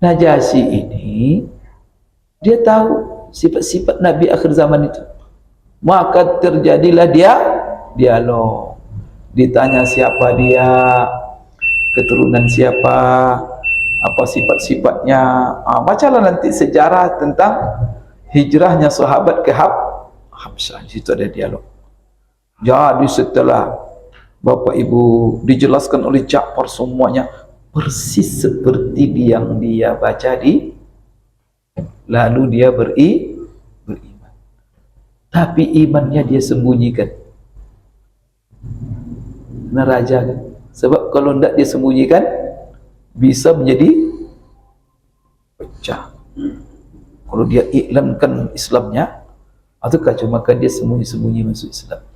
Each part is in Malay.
Najasyi ini dia tahu sifat-sifat Nabi akhir zaman itu. Maka terjadilah dialog. Ditanya siapa dia, keturunan siapa, apa sifat-sifatnya. Bacalah nanti sejarah tentang hijrahnya sahabat ke Habsyah. Di situ ada dialog. Jadi setelah Bapak Ibu dijelaskan oleh Ja'far semuanya persis seperti yang dia baca lalu dia beriman. Tapi imannya dia sembunyikan. Neraja kan? Sebab kalau tidak dia sembunyikan bisa menjadi pecah. Kalau dia iklankan Islamnya atau kacau, maka dia sembunyi-sembunyi masuk Islam.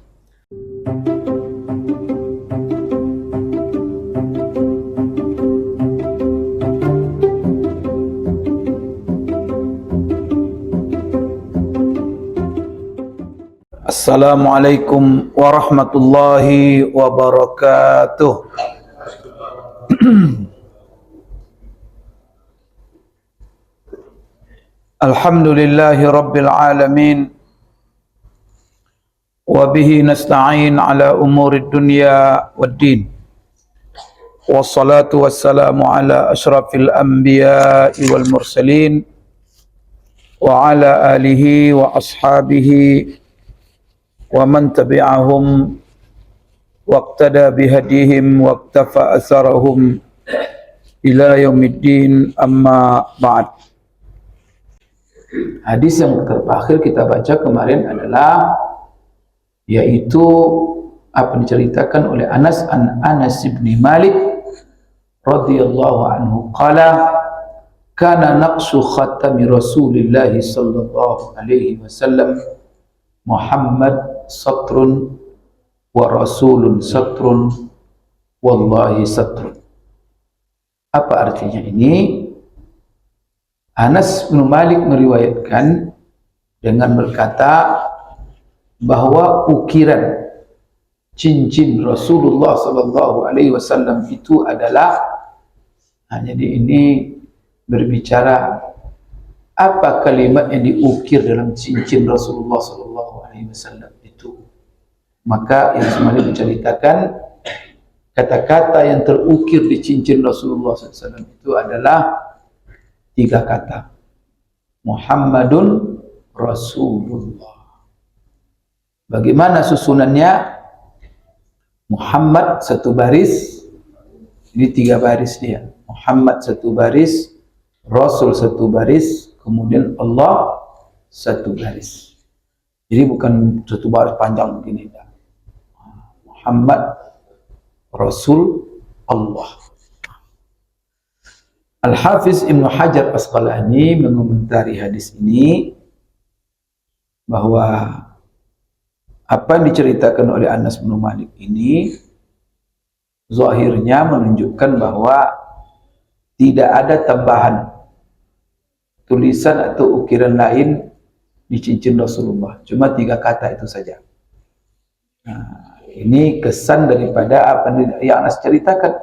Assalamualaikum warahmatullahi wabarakatuh. Alhamdulillahi rabbil alamin. Wa bihi nasta'in ala umurid dunya waddin. Wassalatu wassalamu ala ashrafil anbiya'i wal mursalin wa ala alihi wa ashabihi wa man tabi'ahum waqtada bihadihim waqtafa asarahum ila yaumiddin, amma ba'd. Hadis yang terakhir kita baca kemarin adalah yaitu apa diceritakan oleh Anas bin Malik radhiyallahu anhu qala kana naqshu khatami Rasulillah sallallahu alaihi wasallam Muhammad satrun wa rasulun satrun wallahi satrun. Apa artinya ini? Anas bin Malik meriwayatkan dengan berkata bahwa ukiran cincin Rasulullah sallallahu alaihi wasallam itu adalah, jadi ini berbicara apa kalimat yang diukir dalam cincin Rasulullah sallallahu alaihi wasallam itu. Maka yang semula menceritakan kata-kata yang terukir di cincin Rasulullah sallallahu alaihi wasallam itu adalah 3 kata. Muhammadun Rasulullah. Bagaimana susunannya? Muhammad 1 baris, ini 3 baris dia. Muhammad 1 baris, Rasul 1 baris, kemudian Allah 1 baris. Jadi bukan 1 baris panjang begini. Muhammad, Rasul, Allah. Al-Hafiz Ibnu Hajar Asqalani mengomentari hadis ini bahwa apa yang diceritakan oleh Anas bin Malik ini zahirnya menunjukkan bahwa tidak ada tambahan tulisan atau ukiran lain di cincin Rasulullah, cuma 3 kata itu saja. Nah, ini kesan daripada apa yang Anas ceritakan,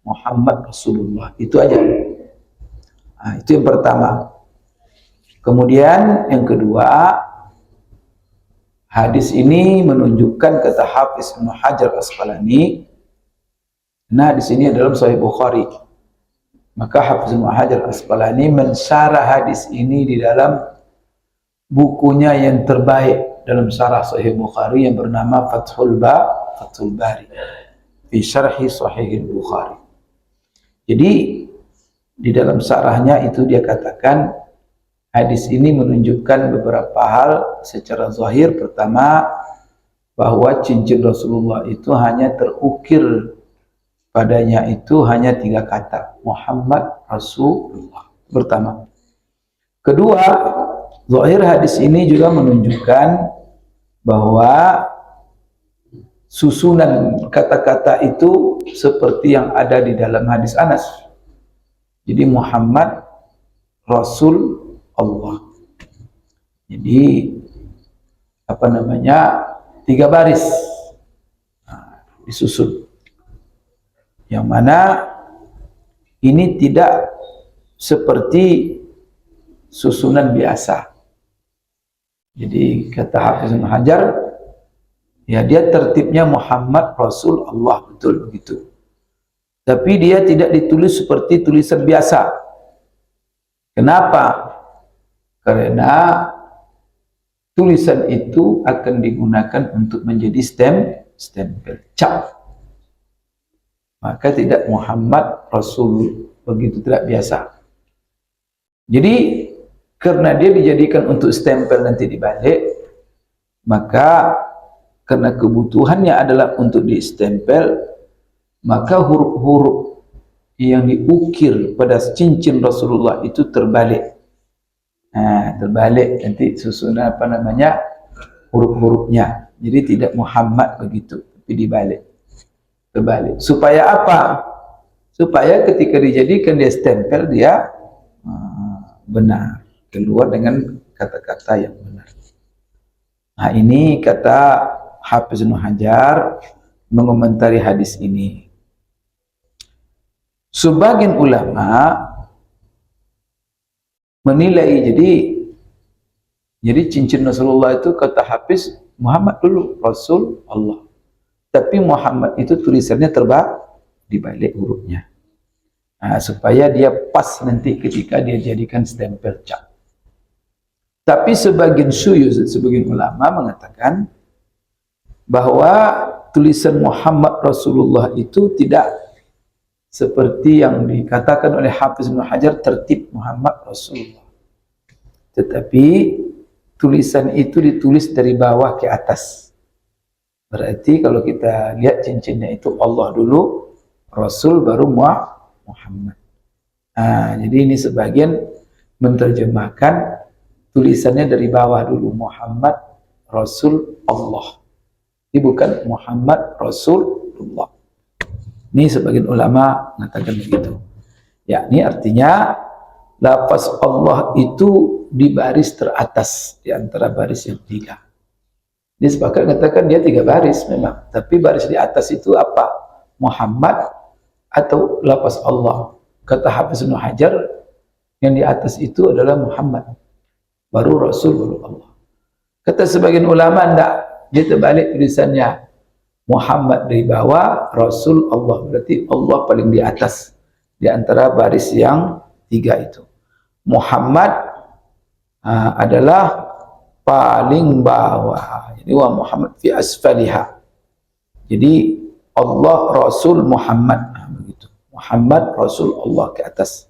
Muhammad Rasulullah, itu aja. Nah, itu yang pertama. Kemudian yang kedua, hadis ini menunjukkan kata Hafiz Ibnu Hajar Asqalani. Nah, di sini dalam Sahih Bukhari. Maka Hafiz Ibnu Hajar Asqalani mensyarah hadis ini di dalam bukunya yang terbaik dalam syarah Sahih Bukhari yang bernama Fathul Bari fi syarhi Sahih Bukhari. Jadi di dalam syarahnya itu dia katakan hadis ini menunjukkan beberapa hal secara zahir. Pertama, bahwa cincin Rasulullah itu hanya terukir padanya itu hanya 3 kata, Muhammad Rasulullah. Pertama. Kedua, zahir hadis ini juga menunjukkan bahwa susunan kata-kata itu seperti yang ada di dalam hadis Anas. Jadi Muhammad, Rasul, Allah. Jadi apa namanya, 3 baris disusun. Yang mana ini tidak seperti susunan biasa. Jadi kata Hafiz Ibnu Hajar, ya dia tertibnya Muhammad Rasul Allah, betul begitu. Tapi dia tidak ditulis seperti tulisan biasa. Kenapa? Karena tulisan itu akan digunakan untuk menjadi stempel, cap. Maka tidak Muhammad Rasul, begitu tidak biasa. Jadi karena dia dijadikan untuk stempel nanti dibalik, maka karena kebutuhannya adalah untuk di stempel, maka huruf-huruf yang diukir pada cincin Rasulullah itu terbalik. Nah, terbalik nanti susunan apa namanya huruf-hurufnya. Jadi tidak Muhammad begitu, tapi dibalik, terbalik. Supaya apa? Supaya ketika dijadikan dia stempel dia benar, keluar dengan kata-kata yang benar. Nah, ini kata Hafiz Ibnu Hajar mengomentari hadis ini. Sebagian ulama menilai jadi cincin Rasulullah itu kata Hafiz Muhammad dulu Rasul Allah, tapi Muhammad itu tulisannya dibalik hurufnya, nah, supaya dia pas nanti ketika dia jadikan stempel cap. Tapi sebagian ulama mengatakan bahwa tulisan Muhammad Rasulullah itu tidak seperti yang dikatakan oleh Hafiz Ibnu Hajar tertib Muhammad Rasulullah, tetapi tulisan itu ditulis dari bawah ke atas. Berarti kalau kita lihat cincinnya itu Allah dulu, Rasul baru Muhammad. Nah, jadi ini sebagian menerjemahkan tulisannya dari bawah dulu, Muhammad Rasul Allah. Ini bukan Muhammad Rasulullah. Ini sebagian ulama mengatakan begitu. Ya, ini artinya lafaz Allah itu di baris teratas di antara baris yang tiga. Dia sepakat mengatakan dia 3 baris memang, tapi baris di atas itu apa? Muhammad atau lafaz Allah. Kata Hafiz Ibnu Hajar, yang di atas itu adalah Muhammad, baru Rasul, baru Allah. Kata sebagian ulama enggak, dia terbalik tulisannya. Muhammad dari bawah, Rasul Allah, berarti Allah paling di atas di antara baris yang 3 itu. Muhammad adalah paling bawah. Jadi wa Muhammad fi asfaliha. Jadi Allah Rasul Muhammad, begitu. Muhammad Rasul Allah ke atas.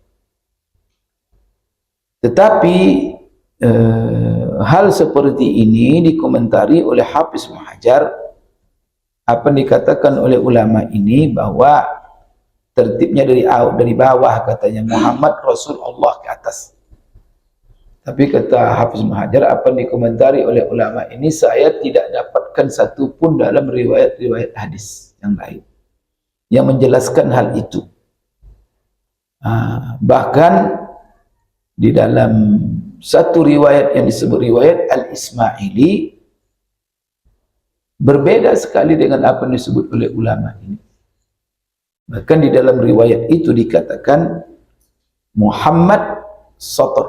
Tetapi hal seperti ini dikomentari oleh Hafiz Ibnu Hajar. Apa yang dikatakan oleh ulama ini bahwa tertibnya dari bawah, katanya Muhammad Rasul Allah ke atas. Tapi kata Hafiz Ibnu Hajar, apa yang dikomentari oleh ulama ini, saya tidak dapatkan satu pun dalam riwayat-riwayat hadis yang lain yang menjelaskan hal itu. Bahkan di dalam satu riwayat yang disebut riwayat Al-Ismaili, berbeda sekali dengan apa yang disebut oleh ulama ini. Bahkan di dalam riwayat itu dikatakan Muhammad Satr,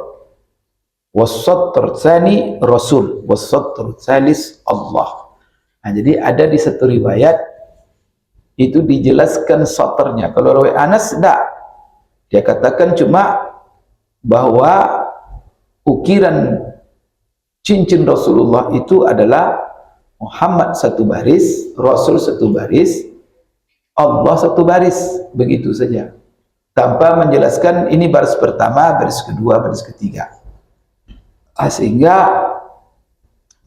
was-Satr tsani Rasul, was-Satr tsalis Allah. Nah, jadi ada di satu riwayat itu dijelaskan satrnya. Kalau riwayat Anas tidak, dia katakan cuma bahwa ukiran cincin Rasulullah itu adalah Muhammad 1 baris, Rasul 1 baris, Allah 1 baris, begitu saja, tanpa menjelaskan ini baris pertama, baris kedua, baris ketiga. Sehingga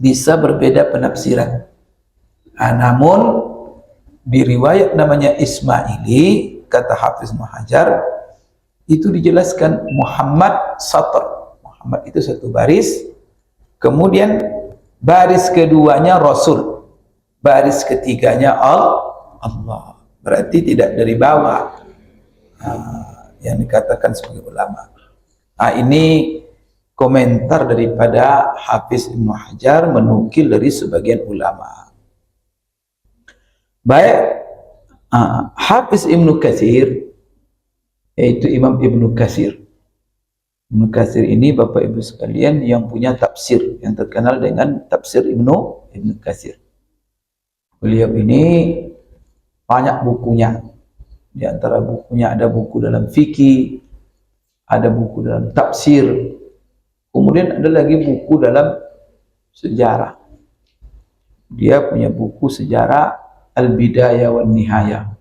bisa berbeda penafsiran. Namun di riwayat namanya Ismaili, kata Hafiz Ibnu Hajar, itu dijelaskan Muhammad Satr, Muhammad itu 1 baris, kemudian baris keduanya Rasul, baris ketiganya Allah. Berarti tidak dari bawah yang dikatakan sebagai ulama. Ini komentar daripada Hafiz Ibnu Hajar menukil dari sebagian ulama. Baik, Hafiz Ibnu Katsir, yaitu Imam Ibnu Katsir, Ibnu Katsir ini Bapak Ibu sekalian yang punya tafsir yang terkenal dengan tafsir Ibnu Katsir. Beliau ini banyak bukunya. Di antara bukunya ada buku dalam fikih, ada buku dalam tafsir, kemudian ada lagi buku dalam sejarah. Dia punya buku sejarah Al-Bidayah wan Nihayah.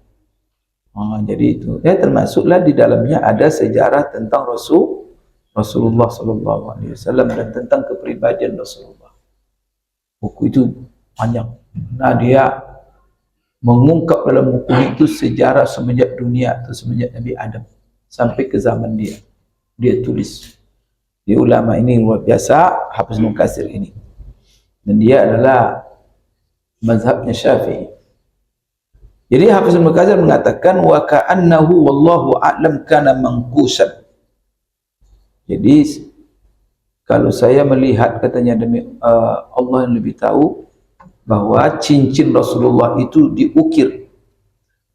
Jadi itu, termasuklah di dalamnya ada sejarah tentang Rasulullah SAW dan tentang kepribadian Rasulullah. Buku itu panjang. Nah, dia mengungkap dalam buku itu sejarah semenjak dunia atau semenjak Nabi Adam sampai ke zaman dia. Dia tulis. Di ulama ini luar biasa, Hafiz Ibnu Katsir ini. Dan dia adalah mazhabnya Syafi'i. Jadi Hafiz Ibnu Katsir mengatakan wa ka'annahu wallahu a'lam kana mangkusan. Jadi kalau saya melihat, katanya, demi Allah yang lebih tahu, bahwa cincin Rasulullah itu diukir,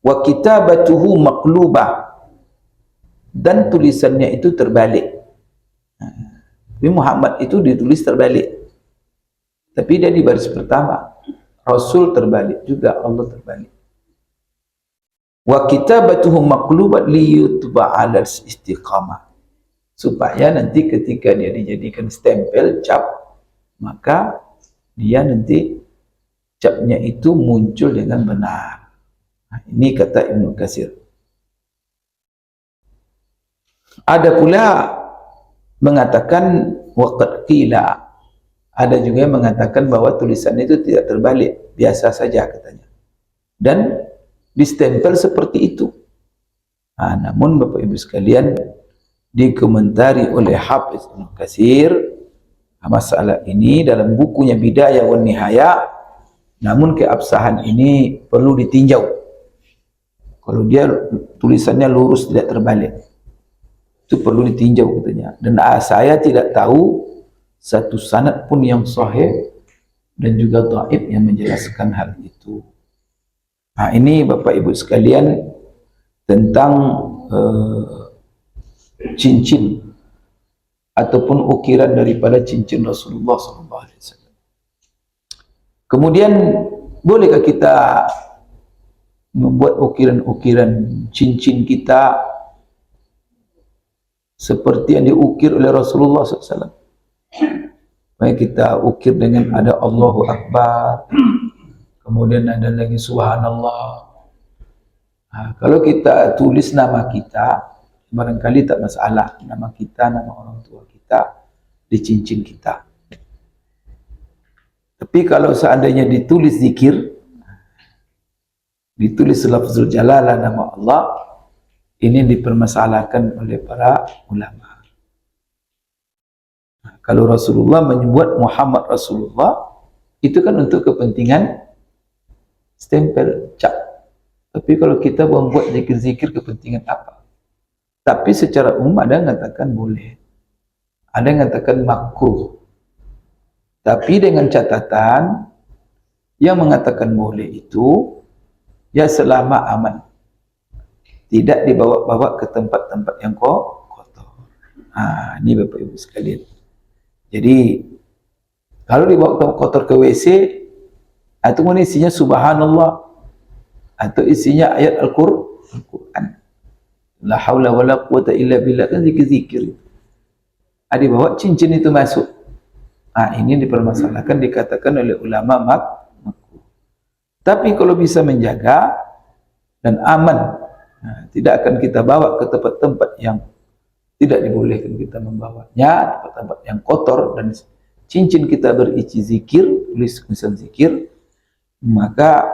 wa kitabatuhu maqlubah, dan tulisannya itu terbalik. Nabi Muhammad itu ditulis terbalik, tapi dia di baris pertama. Rasul terbalik juga, Allah terbalik. Wa kitabatuhu maqlubah liyutba 'ala istiqamah, supaya nanti ketika dia dijadikan stempel cap, maka dia nanti capnya itu muncul dengan benar. Nah, ini kata Ibnu Katsir. Ada pula mengatakan waqad qila, ada juga yang mengatakan bahwa tulisan itu tidak terbalik, biasa saja katanya, dan distempel seperti itu. Nah, namun Bapak Ibu sekalian, dikomentari oleh Hafiz Ibnu Katsir masalah ini dalam bukunya Bidayah wan Nihayah. Namun keabsahan ini perlu ditinjau. Kalau dia tulisannya lurus tidak terbalik, itu perlu ditinjau katanya. Dan saya tidak tahu satu sanad pun yang sahih dan juga dhaif yang menjelaskan hal itu. Nah, ini Bapak Ibu sekalian tentang cincin ataupun ukiran daripada cincin Rasulullah SAW. Kemudian, bolehkah kita membuat ukiran-ukiran cincin kita seperti yang diukir oleh Rasulullah SAW? Baik, kita ukir dengan ada Allahu Akbar, kemudian ada lagi Subhanallah. Nah, kalau kita tulis nama kita, barangkali tak masalah, nama kita, nama orang tua kita di cincin kita. Tapi kalau seandainya ditulis zikir, ditulis lafzul jalalah nama Allah, ini dipermasalahkan oleh para ulama. Nah, kalau Rasulullah menyebut Muhammad Rasulullah, itu kan untuk kepentingan stempel cap. Tapi kalau kita membuat zikir-zikir, kepentingan apa? Tapi secara umum ada yang mengatakan boleh, ada yang mengatakan makruh. Tapi dengan catatan, yang mengatakan boleh itu ya selama aman, tidak dibawa-bawa ke tempat-tempat yang kotor. Ini Bapak Ibu sekalian. Jadi kalau dibawa ke kotor ke WC, itu isinya Subhanallah, atau isinya ayat Al-Quran, la haula wala quwata illa billah, kan zikir-zikir. Dibawa cincin itu masuk. Ini dipermasalahkan, dikatakan oleh ulama makruh. Tapi kalau bisa menjaga dan aman, tidak akan kita bawa ke tempat-tempat yang tidak dibolehkan kita membawanya, tempat-tempat yang kotor, dan cincin kita berisi zikir, tulisan zikir, maka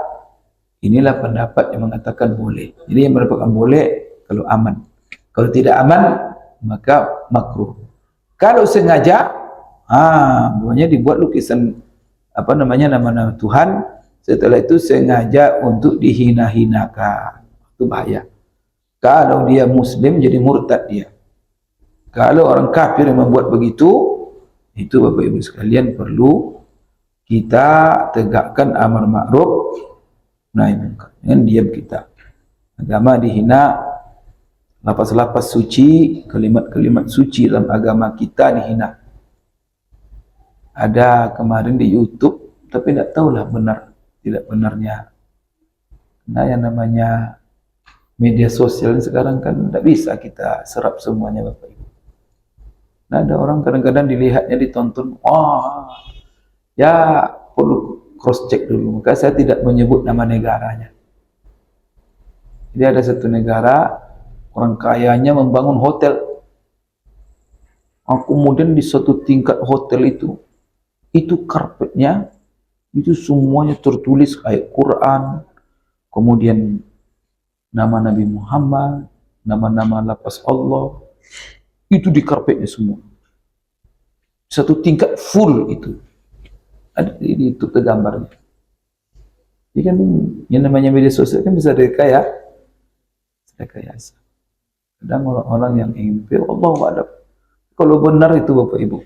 inilah pendapat yang mengatakan boleh. Jadi yang mendapatkan boleh kalau aman. Kalau tidak aman, maka makruh. Kalau sengaja, pokoknya dibuat lukisan nama-nama Tuhan, setelah itu sengaja untuk dihina-hinakan, itu bahaya. Kalau dia muslim jadi murtad dia. Kalau orang kafir yang membuat begitu, itu Bapak Ibu sekalian perlu kita tegakkan amar ma'ruf nahi munkar, dengan diam kita. Agama dihina, lapas-lapas suci, kalimat-kalimat suci dalam agama kita dihina. Ada kemarin di YouTube, tapi tidak tahulah benar tidak benarnya. Nah, yang namanya media sosial ini sekarang kan tidak bisa kita serap semuanya, Bapak Ibu. Nah, ada orang kadang-kadang dilihatnya, ditonton, wah, ya perlu cross check dulu. Maka saya tidak menyebut nama negaranya. Jadi ada satu negara, orang kayanya membangun hotel. Kemudian di satu tingkat hotel itu karpetnya, itu semuanya tertulis ayat Quran, kemudian nama Nabi Muhammad, nama-nama lapas Allah, itu di karpetnya semua. Satu tingkat full itu. Ada di itu gambarnya. Jadi kan yang namanya media sosial kan bisa rekayasa. Kadang orang-orang yang ingin Allah ada. Kalau benar itu Bapak Ibu,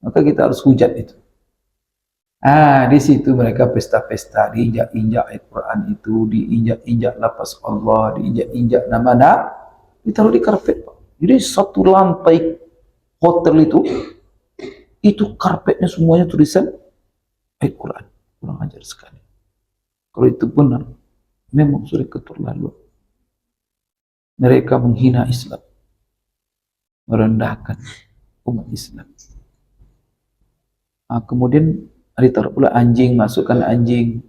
maka kita harus hujat itu. Di situ mereka pesta-pesta, diinjak-injak Al-Quran itu, diinjak-injak lapas Allah, diinjak-injak nama-nama, ditaruh di karpet, Pak. Jadi satu lantai hotel itu karpetnya semuanya tulisan Al-Quran. Kurang ajar sekali. Kalau itu benar, memang sudah keterlaluan. Mereka menghina Islam, merendahkan umat Islam. Kemudian ditaruh pula anjing, masukkan anjing,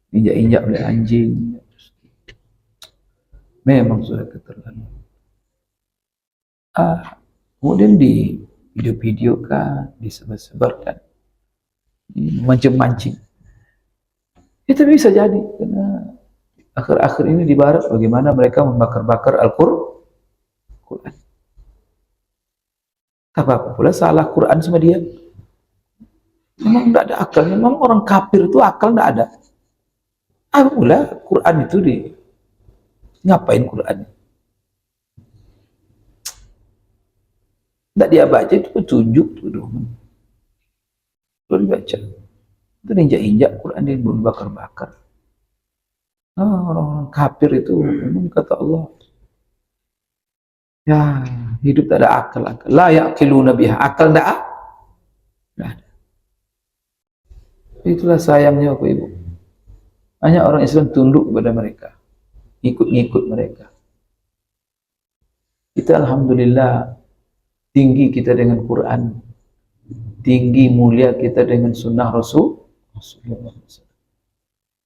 injak-injak oleh anjing. Memang sudah keterlaluan. Kemudian di video-video kan disebar-sebarkan, mancing-mancing. Itu bisa jadi karena akhir-akhir ini di barat bagaimana mereka membakar-bakar Al-Quran. Apa pula salah Quran sama dia? Memang tidak ada akal. Memang orang kafir itu akal tidak ada. Apa pula Quran itu ngapain Quran? Tidak dia baca itu petunjuk tuh dong. Kalau dibaca itu injak-injak Quran dia bakar-bakar. Orang-orang kafir itu memang kata Allah, ya hidup tak ada akal. La yaqiluna biha, akal tidak ada. Itulah sayangnya Bapak Ibu. Hanya orang Islam tunduk kepada mereka, ikut-ikut mereka. Kita alhamdulillah tinggi kita dengan Quran, tinggi mulia kita dengan sunnah Rasulullah.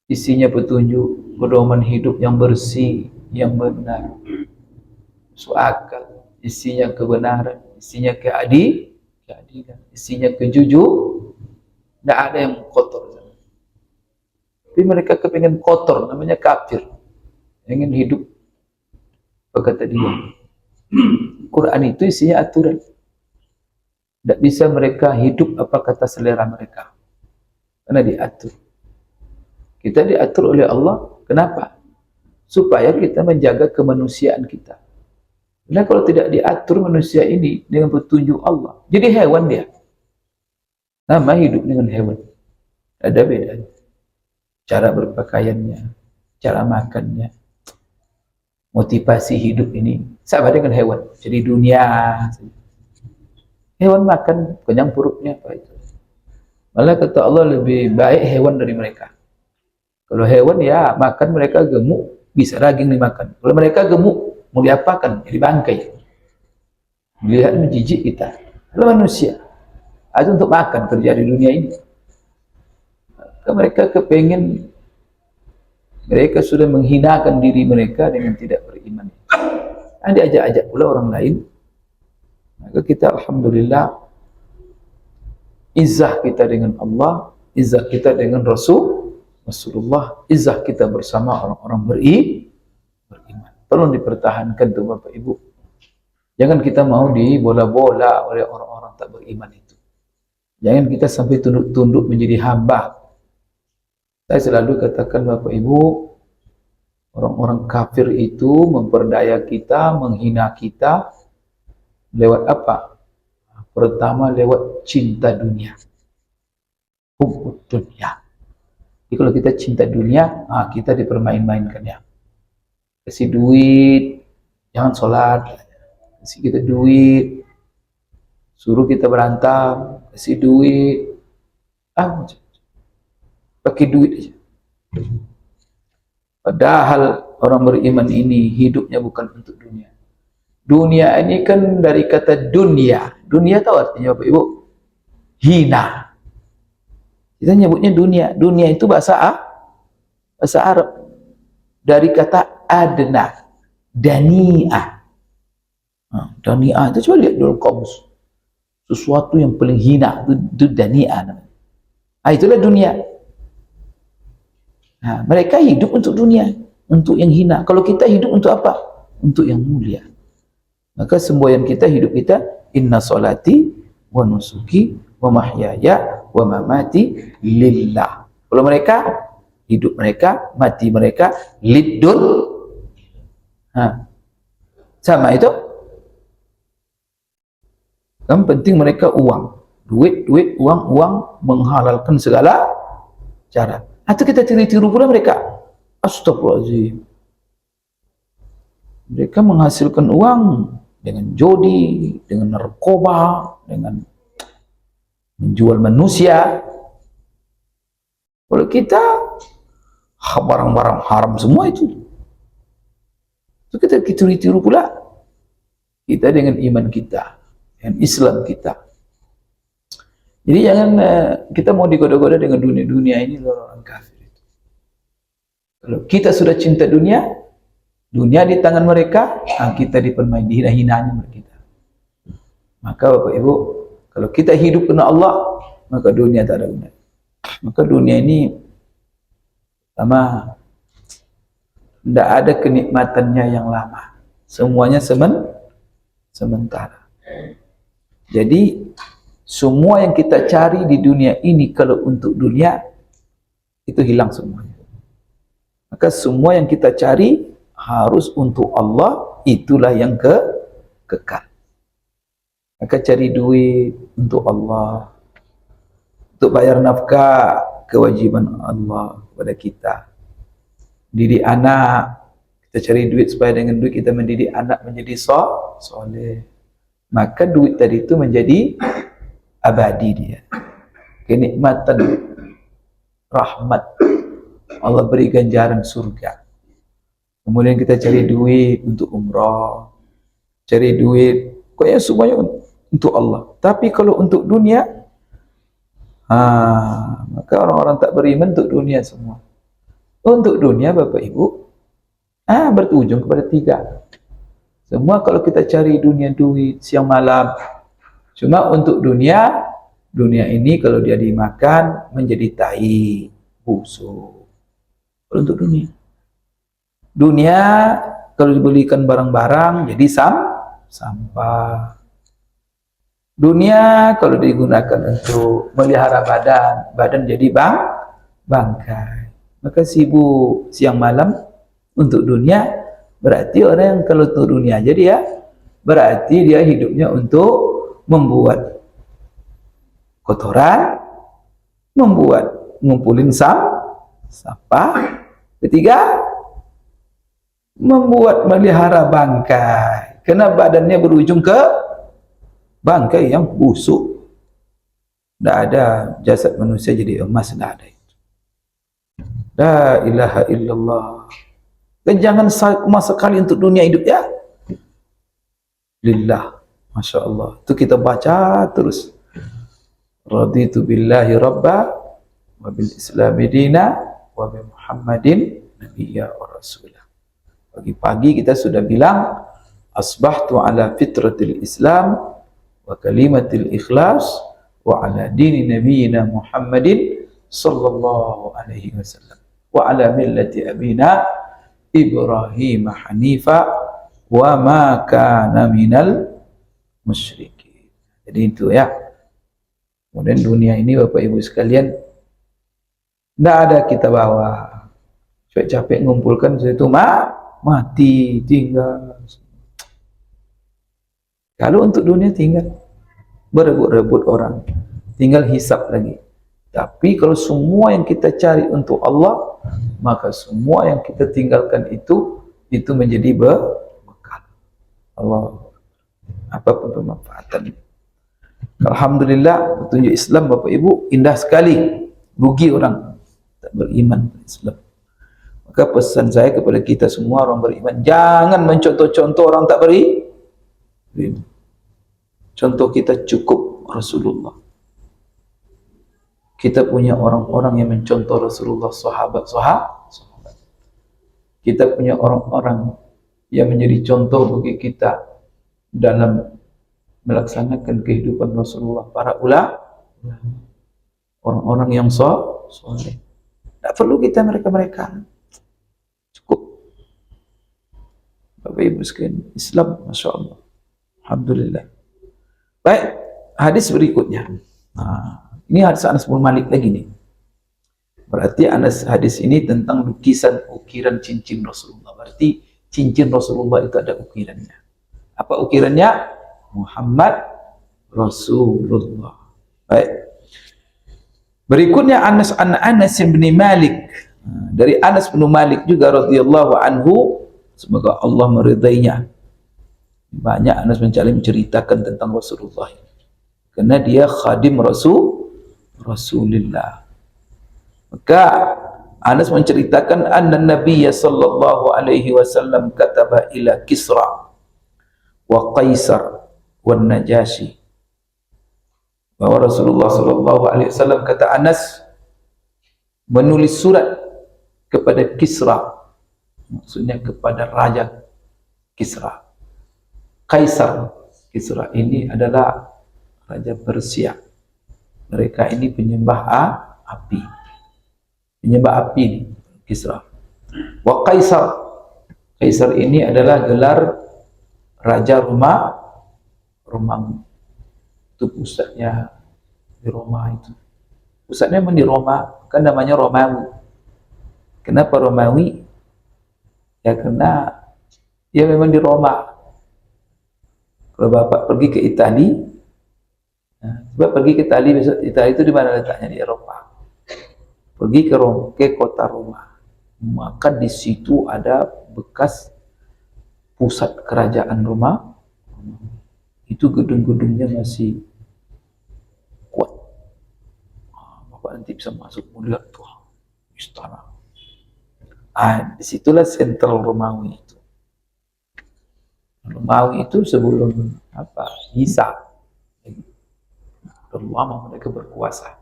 Isinya petunjuk, pedoman hidup yang bersih, yang benar, masuk akal, isinya kebenaran, isinya keadilan, isinya kejujur, tidak ada yang kotor. Tapi mereka kepingin kotor, namanya kafir, ingin hidup berkata dia. Quran itu isinya aturan. Tidak bisa mereka hidup apa kata selera mereka, karena diatur. Kita diatur oleh Allah. Kenapa? Supaya kita menjaga kemanusiaan kita. Karena kalau tidak diatur manusia ini dengan petunjuk Allah, jadi hewan dia. Nama hidup dengan hewan. Ada bedanya. Cara berpakaiannya, cara makannya, motivasi hidup ini sama dengan hewan. Jadi dunia. Hewan makan kenyang perutnya apa itu. Malah kata Allah lebih baik hewan dari mereka. Kalau hewan ya makan mereka gemuk, bisa daging dimakan. Kalau mereka gemuk, mau diapakan? Jadi bangkai. Dilihat menjijik kita. Kalau manusia, itu untuk makan kerja di dunia ini. Mereka kepengen, mereka sudah menghinakan diri mereka dengan tidak beriman. Diajak-ajak pula orang lain. Maka kita alhamdulillah, izzah kita dengan Allah, izzah kita dengan Rasulullah, izzah kita bersama orang-orang beriman. Tolong dipertahankan tuh Bapak Ibu. Jangan kita mau dibola-bola oleh orang-orang tak beriman itu. Jangan kita sampai tunduk-tunduk menjadi hamba. Saya selalu katakan Bapak Ibu, orang-orang kafir itu memperdaya kita, menghina kita lewat apa? Pertama lewat cinta dunia. Hubbud dunia. Jadi kalau kita cinta dunia, kita dipermain-mainkan ya. Kasih duit, Jangan sholat, kasih kita duit, suruh kita berantem, kasih duit, pakai duit aja. Padahal orang beriman ini hidupnya bukan untuk dunia. Dunia ini kan dari kata dunia. Dunia tahu artinya Bapak Ibu? Hina. Kita nyebutnya dunia. Dunia itu bahasa Arab. Dari kata adna, dani'ah. Dani'ah itu coba lihat dulu kamus. Sesuatu yang paling hina itu dani'ah namanya. Itulah dunia. Mereka hidup untuk dunia, untuk yang hina. Kalau kita hidup untuk apa? Untuk yang mulia. Maka semboyan kita, hidup kita, inna solati wa nusuki wa mahyaya wa mamati lillah. Kalau mereka, hidup mereka, mati mereka liddun. Sama itu. Yang penting mereka uang, duit, uang, menghalalkan segala cara. Atau kita tiru-tiru pula mereka. Astagfirullahaladzim. Mereka menghasilkan uang dengan judi, dengan narkoba, dengan menjual manusia. Kalau kita barang-barang haram semua itu kita tiru-tiru pula. Kita dengan iman kita, dengan Islam kita. Jadi jangan kita mau digoda-goda dengan dunia ini, orang kafir itu. Kalau kita sudah cinta dunia di tangan mereka, kita dipermain, dihina-hinanya mereka. Maka Bapak Ibu, kalau kita hidup karena Allah, maka dunia tak ada guna. Maka dunia ini sama, tidak ada kenikmatannya yang lama. Semuanya sementara. Jadi semua yang kita cari di dunia ini, kalau untuk dunia, itu hilang semuanya. Maka semua yang kita cari harus untuk Allah, itulah yang kekal. Maka cari duit untuk Allah, untuk bayar nafkah, kewajiban Allah kepada kita. Didik anak, kita cari duit supaya dengan duit kita mendidik anak menjadi soleh. Maka duit tadi itu menjadi abadi dia. Kenikmatan, rahmat, Allah beri ganjaran surga. Kemudian kita cari duit untuk umrah, cari duit, pokoknya semuanya untuk Allah. Tapi kalau untuk dunia, maka orang-orang tak beriman untuk dunia semua. Untuk dunia Bapak Ibu, berujung kepada 3. Semua kalau kita cari dunia, duit siang malam. Cuma untuk dunia ini kalau dia dimakan menjadi tai, busuk. Kalau untuk dunia kalau dibelikan barang-barang jadi sampah. Dunia kalau digunakan untuk melihara badan jadi bangkai. Maka sibuk siang malam untuk dunia. Berarti orang yang kalau untuk dunia aja dia, berarti dia hidupnya untuk membuat kotoran, ngumpulin sampah. Ketiga, melihara bangkai. Karena badannya berujung ke bangkai yang busuk. Tidak ada jasad manusia jadi emas, tidak ada itu. La ilaha illallah. Dan jangan sama sekali untuk dunia hidup ya. Lillah, Masya Allah. Itu kita baca terus. Raditu billahi rabba, wa bil islami dina, wa bi Muhammadin nabiyya wa rasulah. Pagi-pagi kita sudah bilang, asbahtu ala fitratil Islam, wa kalimatil ikhlas, wa ala dini nabiyyina Muhammadin sallallahu alaihi wasallam, wa ala millati abina Ibrahim Hanifa wa ma kana minal musyrikin. Jadi itu ya. Kemudian dunia ini Bapak Ibu sekalian, tidak ada kita bawa. Capek ngumpulkan itu mati, tinggal. Kalau untuk dunia tinggal, berebut-rebut orang, tinggal hisap lagi. Tapi kalau semua yang kita cari untuk Allah, maka semua yang kita tinggalkan itu menjadi bekal. Allah, apapun pemanfaatan. Alhamdulillah, petunjuk Islam Bapak Ibu indah sekali. Rugi orang tak beriman Islam. Maka pesan saya kepada kita semua orang beriman, jangan mencontoh-contoh orang tak beriman. Contoh kita cukup Rasulullah. Kita punya orang-orang yang mencontoh Rasulullah, sahabat. Kita punya orang-orang yang menjadi contoh bagi kita dalam melaksanakan kehidupan Rasulullah, para ulama, orang-orang yang soleh. Tak perlu kita mereka-mereka. Cukup. Bapak Ibu sekalian, Islam, Masya Allah. Alhamdulillah. Baik, hadis berikutnya. Ini hadis Anas bin Malik lagi nih. Berarti hadis ini tentang ukiran cincin Rasulullah. Berarti cincin Rasulullah itu ada ukirannya. Apa ukirannya? Muhammad Rasulullah. Baik. Berikutnya Anas bin Malik. Dari Anas bin Malik juga radhiyallahu anhu, semoga Allah meridainya. Banyak Anas menceritakan tentang Rasulullah. Karena dia khadim Rasulullah. Maka Anas menceritakan anna Nabiyya sallallahu alaihi wasallam kataba ila Kisra wa Qaisar wa Najasyi, bahwa Rasulullah sallallahu alaihi wasallam, kata Anas, menulis surat kepada Kisra, maksudnya kepada Raja Kisra. Kaisar Kisra ini adalah Raja Persia. Mereka ini penyembah api. Penyembah api Kisra. Wa Kaisar. Kaisar ini adalah gelar Raja Romawi. Itu pusatnya di Roma itu. Pusatnya memang di Roma, kan namanya Romawi. Kenapa Romawi? Ya karena dia memang di Roma. Kalau Bapak pergi ke Italia, coba pergi ke Italia, besok Italia itu di mana letaknya? Di Eropa. Pergi ke kota Roma, maka di situ ada bekas pusat kerajaan Roma. Itu gedung-gedungnya masih kuat. Bapak nanti bisa masuk melihat tuh istana. Disitulah sentral Romawi itu. Romawi itu sebelum Isa, lama mereka berkuasa.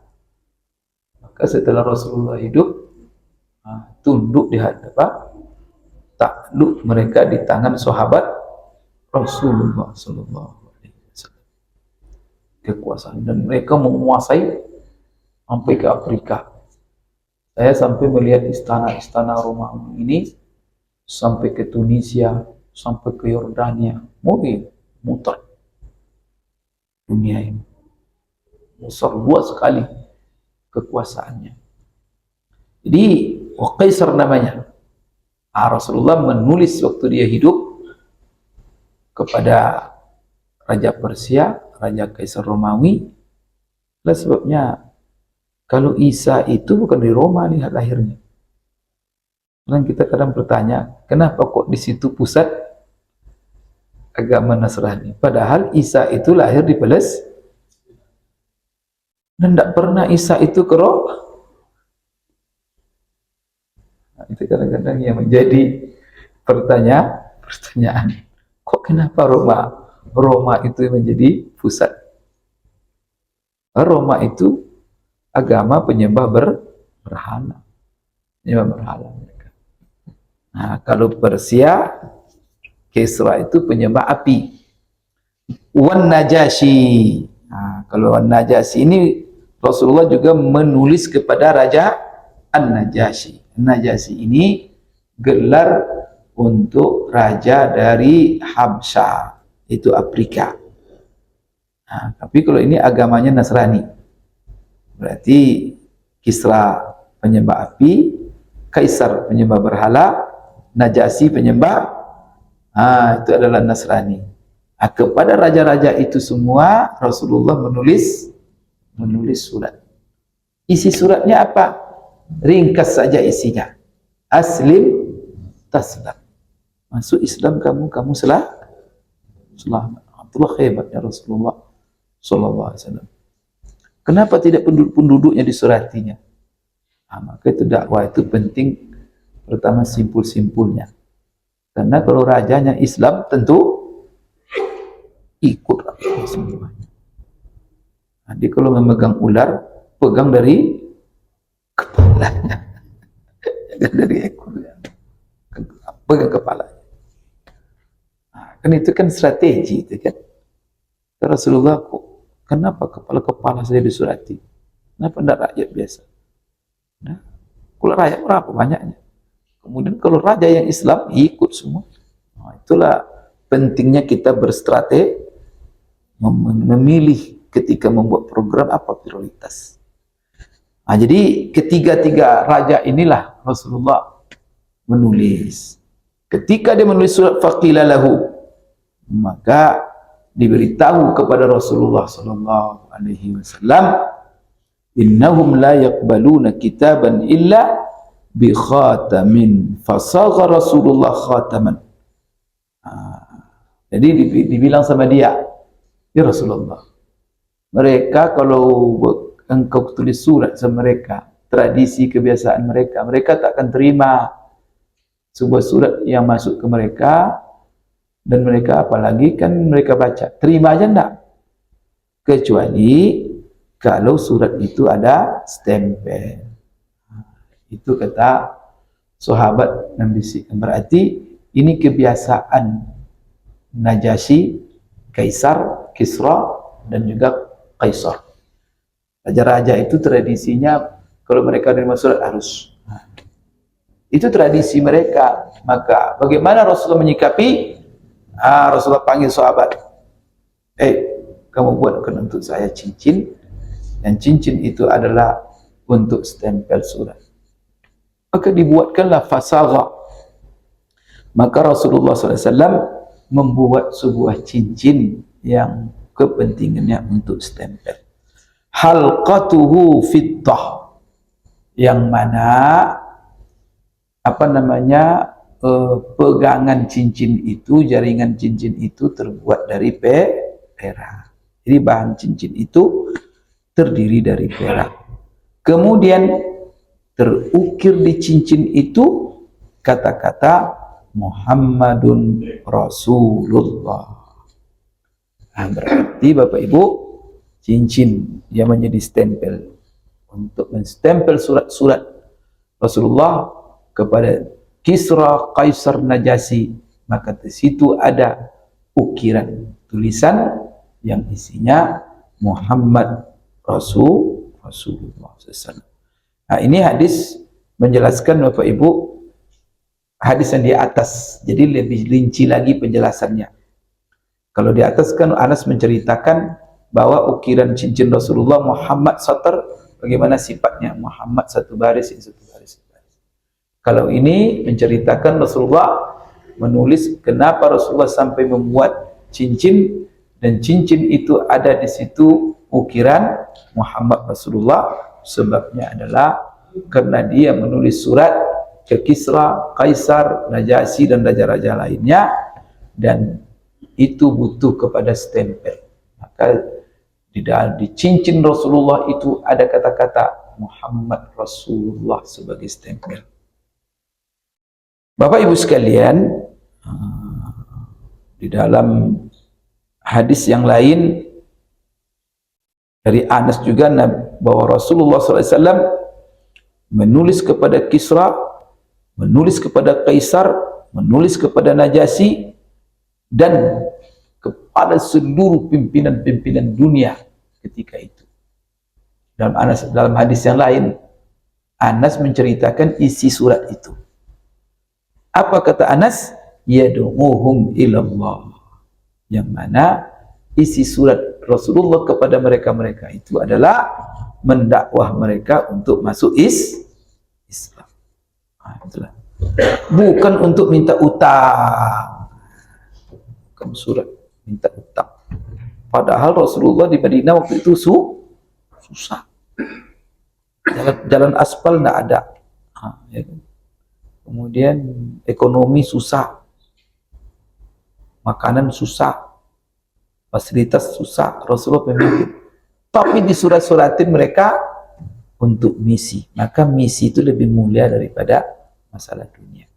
Maka setelah Rasulullah hidup, tunduk di hadapan, takluk mereka di tangan sahabat Rasulullah sallallahu alaihi wasallam. Kekuasaan, dan mereka menguasai sampai ke Afrika. Saya sampai melihat istana-istana Romawi ini sampai ke Tunisia, sampai ke Yordania, muter dunia ini. Besar, luas sekali kekuasaannya. Jadi Qaisar namanya. Rasulullah menulis waktu dia hidup kepada Raja Persia, Raja Kaisar Romawi. Itulah sebabnya kalau Isa itu bukan di Roma lihat lahirnya. Dan kita kadang bertanya, kenapa kok di situ pusat agama Nasrani? Padahal Isa itu lahir di Palestina. Dan tidak pernah Isa itu ke Roma. Itu kadang-kadang yang menjadi pertanyaan. Kok kenapa Roma itu menjadi pusat? Roma itu agama penyembah berhala. Penyembah berhala mereka. Nah, kalau Persia, Kisra itu penyembah api. Wan Najasyi. Nah, kalau Wan Najasyi ini Rasulullah juga menulis kepada Raja An-Najasyi. Najasyi ini gelar untuk raja dari Habsyah, itu Afrika. Nah, tapi kalau ini agamanya Nasrani, berarti Kisra penyembah api, Kaisar penyembah berhala, Najasyi penyembah, itu adalah Nasrani. Kepada raja-raja itu semua Rasulullah menulis surat. Isi suratnya apa? Ringkas saja isinya. Aslim taslam. Masuk Islam kamu Itulah hebatnya Rasulullah sallallahu alaihi wasallam. Kenapa tidak penduduk-penduduknya disuratinya? Maka itu dakwah itu penting. Pertama, simpul-simpulnya. Karena kalau rajanya Islam tentu ikut rakyatnya semuanya. Jadi kalau memegang ular, pegang dari kepalanya, jangan dari ekornya, pegang kepalanya. Kan itu kan strategi itu kan. Rasulullah, kenapa kepala-kepala saya disurati? Kenapa tidak rakyat biasa? Nah, kalau rakyat berapa banyaknya? Kemudian kalau raja yang Islam ikut semua. Itulah pentingnya kita berstrategi, memilih ketika membuat program apa prioritas. Jadi ketiga-tiga raja inilah Rasulullah menulis. Ketika dia menulis surat faqila lahu, maka diberitahu kepada Rasulullah sallallahu alaihi wasallam, innahum la yaqbaluna kitaban illa bi khatamin fasagha Rasulullah khataman. Jadi dibilang sama dia, ya Rasulullah, mereka kalau engkau tulis surat sama mereka, tradisi kebiasaan mereka, mereka tak akan terima sebuah surat yang masuk ke mereka, dan mereka apalagi kan mereka baca, terima aja enggak, kecuali kalau surat itu ada stempel. Itu kata sahabat membisikkan. Berarti ini kebiasaan Najasyi, Kaisar, Kisra, dan juga Kaisar. Raja-raja itu tradisinya kalau mereka menerima surat harus. Itu tradisi mereka. Maka bagaimana Rasulullah menyikapi? Rasulullah panggil sahabat. Kamu buatkan untuk saya cincin, dan cincin itu adalah untuk stempel surat. Maka dibuatkanlah fasagha. Maka Rasulullah SAW membuat sebuah cincin yang kepentingannya untuk stempel. Halqatuhu fittah, yang mana pegangan cincin itu, jaringan cincin itu terbuat dari perak. Jadi bahan cincin itu terdiri dari perak. Kemudian terukir di cincin itu kata-kata Muhammadun Rasulullah. Berarti Bapak Ibu, cincin yang menjadi stempel untuk menstempel surat-surat Rasulullah kepada Kisra, Kaisar, Najasyi, maka di situ ada ukiran tulisan yang isinya Muhammad Rasulullah SAW. Ini hadis menjelaskan Bapak Ibu, hadis yang di atas, jadi lebih rinci lagi penjelasannya. Kalau di atas kan Anas menceritakan bahwa ukiran cincin Rasulullah Muhammad Satar, bagaimana sifatnya Muhammad satu baris, satu baris. Kalau ini menceritakan Rasulullah menulis kenapa Rasulullah sampai membuat cincin, dan cincin itu ada di situ ukiran Muhammad Rasulullah. Sebabnya adalah karena dia menulis surat ke Kisra, Kaisar, Najasyi, dan raja-raja lainnya, dan itu butuh kepada stempel. Maka di cincin Rasulullah itu ada kata-kata Muhammad Rasulullah sebagai stempel. Bapak Ibu sekalian, di dalam hadis yang lain dari Anas juga bahwa Rasulullah SAW menulis kepada Kisra, menulis kepada Kaisar, menulis kepada Najasyi, dan kepada seluruh pimpinan-pimpinan dunia ketika itu. Dalam hadis yang lain, Anas menceritakan isi surat itu. Apa kata Anas? Yad'uhum ilallah. Yang mana isi surat Rasulullah kepada mereka-mereka itu adalah mendakwah mereka untuk masuk Islam. Itulah. Bukan untuk minta utang. Bukan surat minta utang. Padahal Rasulullah di Madinah waktu itu susah. Jalan aspal tidak ada. Ya kan? Kemudian ekonomi susah. Makanan susah. fasilitas susah, Rasulullah pemimpin. Tapi disurat-suratin mereka untuk misi. Maka misi itu lebih mulia daripada masalah dunia.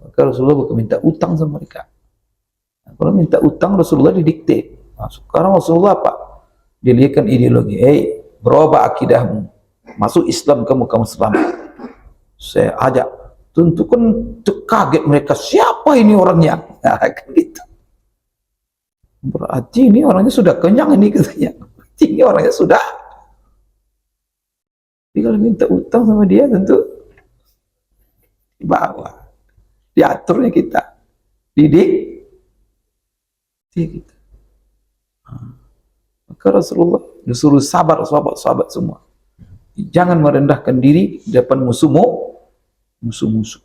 Maka Rasulullah bukan minta utang sama mereka. Kalau minta utang, Rasulullah didikte. Nah, sekarang Rasulullah apa? Dilihatkan ideologi. Berubah akidahmu. Masuk Islam, kamu selamat. Saya ajak. Tentu kan kaget mereka. Siapa ini orangnya? Nah, kan gitu. Berarti ini orangnya sudah kenyang ini katanya. Berarti ini orangnya sudah. Jadi kalau minta utang sama dia tentu dibawa. Diaturnya kita. Didik. Kita. Maka Rasulullah disuruh sabar sahabat-sahabat semua. Jangan merendahkan diri di depan musuh-musuh.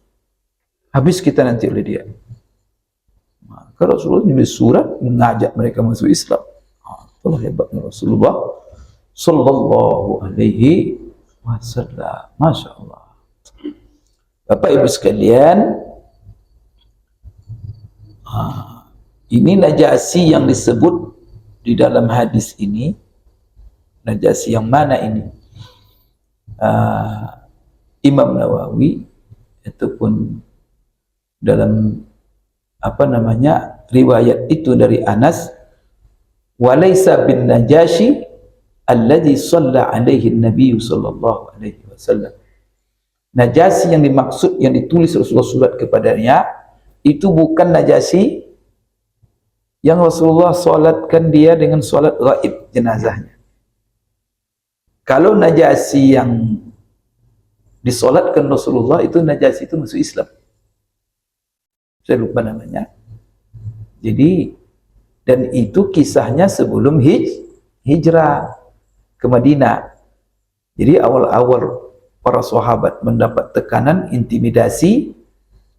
Habis kita nanti oleh dia. Maka Rasulullah menulis surat mengajak mereka masuk Islam. Itulah hebatnya Rasulullah sallallahu alaihi wasallam. Masya Allah. Bapak Ibu sekalian, ini Najasyi yang disebut di dalam hadis ini. Najasyi yang mana ini? Imam Nawawi ataupun dalam riwayat itu dari Anas, walaysa bin Najasyi alladhi shalla alaihi Nabi sallallahu alaihi wasallam. Najasyi yang dimaksud, yang ditulis Rasulullah surat kepadanya, itu bukan Najasyi yang Rasulullah solatkan dia dengan solat gaib jenazahnya. Kalau Najasyi yang disolatkan Rasulullah itu Najasyi itu masuk Islam. Saya lupa namanya. Jadi, dan itu kisahnya sebelum hijrah ke Madinah. Jadi awal-awal para sahabat mendapat tekanan, intimidasi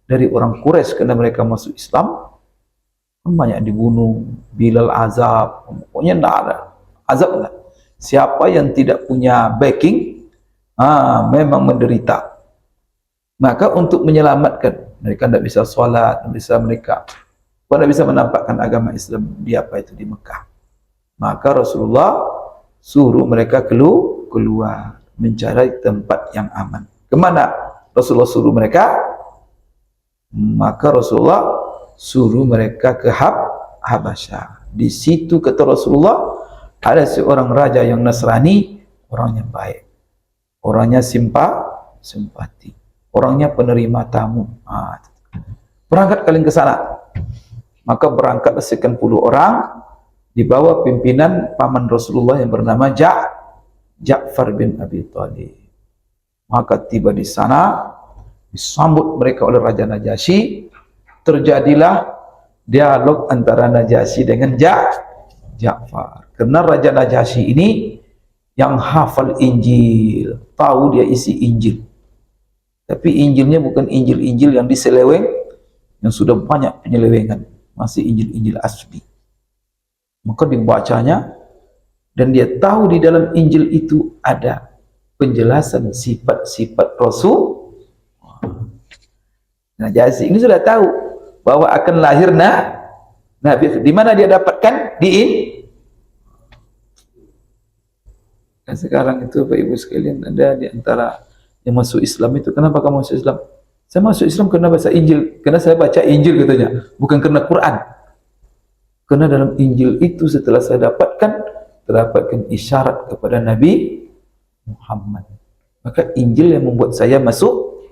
dari orang Quraisy karena mereka masuk Islam, banyak dibunuh, Bilal azab, pokoknya tidak ada azab lah. Siapa yang tidak punya backing, memang menderita. Maka untuk menyelamatkan, mereka tidak bisa sholat, tidak bisa menampakkan agama Islam di di Mekah. Maka Rasulullah suruh mereka keluar, mencari tempat yang aman. Kemana Rasulullah suruh mereka? Maka Rasulullah suruh mereka ke Habasyah. Di situ kata Rasulullah, ada seorang raja yang Nasrani, orangnya baik, orangnya simpati, orangnya penerima tamu. Berangkat kalian ke sana. Maka berangkatlah sekian puluh orang di bawah pimpinan paman Rasulullah yang bernama Ja'far bin Abi Thalib. Maka tiba di sana, disambut mereka oleh Raja Najasyi. Terjadilah dialog antara Najasyi dengan Ja'far. Karena Raja Najasyi ini yang hafal Injil, tahu dia isi Injil. Tapi Injilnya bukan Injil-Injil yang diseleweng, yang sudah banyak penyelewengan, masih Injil-Injil asli. Maka dibacanya, dan dia tahu di dalam Injil itu ada penjelasan sifat-sifat Rasul. Najasyi ini sudah tahu bahwa akan lahir Nabi. Di mana dia dapatkan? Dan sekarang itu Bapak Ibu sekalian, ada di antara yang masuk Islam itu. Kenapa kamu masuk Islam? Saya masuk Islam karena baca Injil, karena saya baca Injil katanya, bukan karena Quran. Karena dalam Injil itu setelah saya terdapatkan isyarat kepada Nabi Muhammad. Maka Injil yang membuat saya masuk,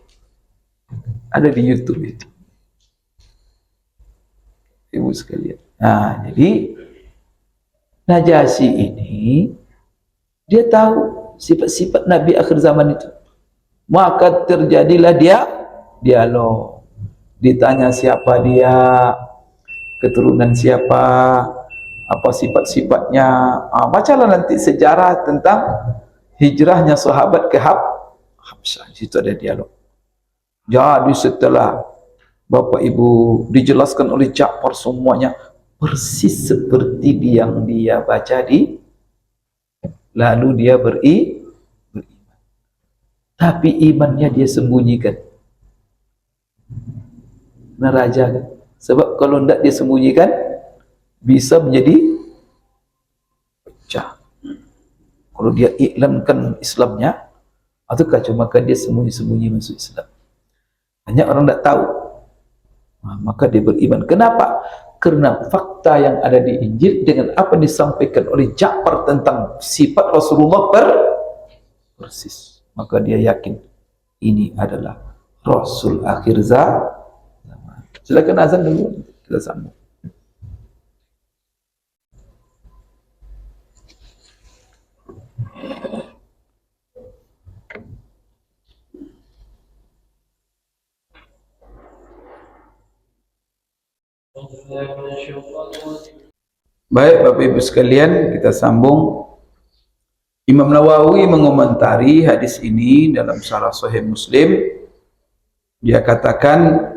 ada di YouTube itu. Ibu sekalian. Nah, jadi Najasyi ini dia tahu sifat-sifat Nabi akhir zaman itu. Maka terjadilah dialog. Ditanya siapa dia, keturunan siapa, apa sifat-sifatnya. Bacalah nanti sejarah tentang hijrahnya sahabat ke Habsyah. Di situ ada dialog. Jadi setelah Bapak Ibu dijelaskan oleh Ja'far semuanya persis seperti yang dia baca lalu dia beriman. Tapi imannya dia sembunyikan. Neraja kan? Sebab kalau tidak dia sembunyikan, bisa menjadi pecah. Kalau dia iklankan Islamnya, atau kacau, maka dia sembunyi-sembunyi masuk Islam. Hanya orang tidak tahu. Nah, maka dia beriman. Kenapa? Karena fakta yang ada di Injil dengan apa yang disampaikan oleh Ja'far tentang sifat Rasulullah persis. Maka dia yakin ini adalah Rasul akhir zaman. Silakan azan dulu, kita sambung. Baik Bapak Ibu sekalian, kita sambung. Imam Nawawi mengomentari hadis ini dalam Syarah Sahih Muslim. Dia katakan,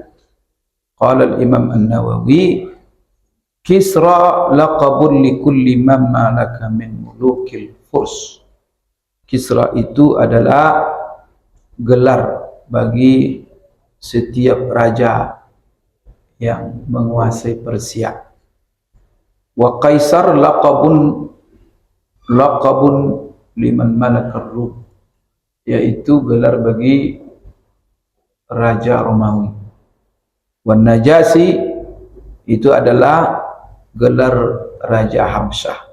qala al-Imam An-Nawawi, Kisra laqabun li kulli man malaka min mulukil Furs. Kisra itu adalah gelar bagi setiap raja yang menguasai Persia. Wa Kaisar laqabun liman malakar Rum, yaitu gelar bagi raja Romawi. Wan Najasi itu adalah gelar raja Hamsyah.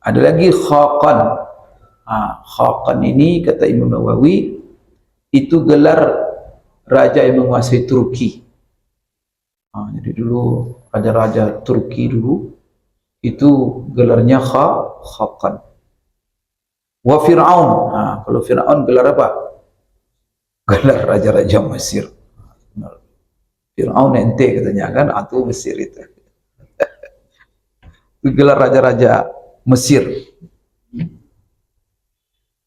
Ada lagi Khaqan. Khaqan ini kata Imam Nawawi itu gelar raja yang menguasai Turki. Jadi dulu raja-raja Turki dulu itu gelarnya Khaqan. Wa Fir'aun. Kalau Fir'aun gelar apa? Gelar raja-raja Mesir. Fir'aun ente katanya kan, atau Mesir itu. Gelar raja-raja Mesir.